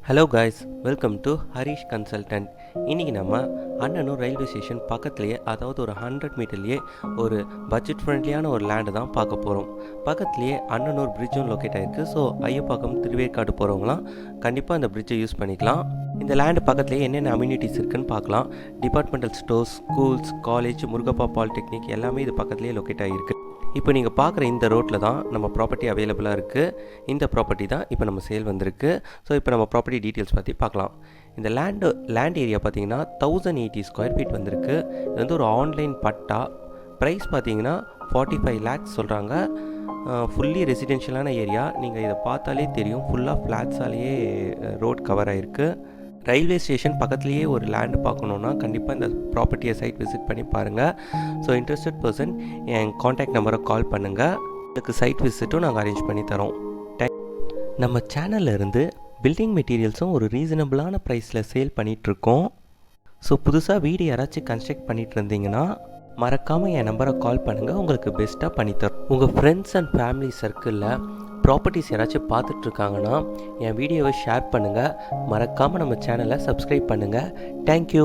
Hello guys, welcome to Harish consultant. இன்றைக்கி நம்ம annanur railway station பக்கத்துலேயே, அதாவது ஒரு 100 மீட்டர்லேயே ஒரு பட்ஜெட் ஃப்ரெண்ட்லியான ஒரு லேண்டு தான் பார்க்க போகிறோம். பக்கத்துலேயே annanur பிரிட்ஜும் லொக்கேட் ஆகிருக்கு. ஸோ ஐயப்பாக்கம் திருவேற்காடு போகிறவங்களாம் கண்டிப்பாக அந்த பிரிட்ஜை யூஸ் பண்ணிக்கலாம். இந்த லேண்டு பக்கத்துலேயே என்னென்ன அம்யூனிட்டிஸ் இருக்குதுன்னு பார்க்கலாம். Departmental stores, schools, college, Murugappa polytechnic எல்லாமே இது பக்கத்துலேயே லொக்கேட் ஆகிருக்கு. இப்போ நீங்கள் பார்க்குற இந்த ரோட்டில் தான் நம்ம ப்ராப்பர்ட்டி அவைலபிளாக இருக்குது. இந்த ப்ராப்பர்ட்டி தான் இப்போ நம்ம சேல் வந்திருக்கு. ஸோ இப்போ நம்ம ப்ராப்பர்ட்டி டீட்டெயில்ஸ் பற்றி பார்க்கலாம். இந்த லேண்ட் ஏரியா பார்த்தீங்கன்னா 1080 ஸ்கொயர் ஃபீட் வந்திருக்கு. இது வந்து ஒரு ஆன்லைன் பட்டா. ப்ரைஸ் பார்த்தீங்கன்னா 45 lakhs சொல்கிறாங்க. ஃபுல்லி ரெசிடென்ஷியலான ஏரியா. நீங்கள் இதை பார்த்தாலே தெரியும், ஃபுல்லாக ஃப்ளாட்ஸாலேயே ரோட் கவர் ஆகிருக்கு. ரயில்வே ஸ்டேஷன் பக்கத்துலேயே ஒரு லேண்டு பார்க்கணுன்னா கண்டிப்பாக இந்த ப்ராப்பர்ட்டியை சைட் விசிட் பண்ணி பாருங்கள். ஸோ இன்ட்ரெஸ்டட் பர்சன் என் காண்டாக்ட் நம்பரை கால் பண்ணுங்கள். இதுக்கு சைட் விசிட்டும் நாங்கள் அரேஞ்ச் பண்ணி தரோம். நம்ம சேனலில் இருந்து பில்டிங் மெட்டீரியல்ஸும் ஒரு ரீசனபிளான ப்ரைஸில் சேல் பண்ணிகிட்ருக்கோம். ஸோ புதுசாக வீடு யாராச்சும் கன்ஸ்ட்ரக்ட் பண்ணிகிட்டு இருந்தீங்கன்னா மறக்காமல் என் நம்பரை கால் பண்ணுங்கள். உங்களுக்கு பெஸ்ட்டாக பண்ணித்தரோம். உங்கள் ஃப்ரெண்ட்ஸ் அண்ட் ஃபேமிலி சர்க்கிளில் ப்ராப்பர்ட்டிஸ் யாராச்சும் பார்த்துட்ருக்காங்கன்னா என் வீடியோவை ஷேர் பண்ணுங்கள். மறக்காமல் நம்ம சேனலை சப்ஸ்கிரைப் பண்ணுங்கள். தேங்க்யூ.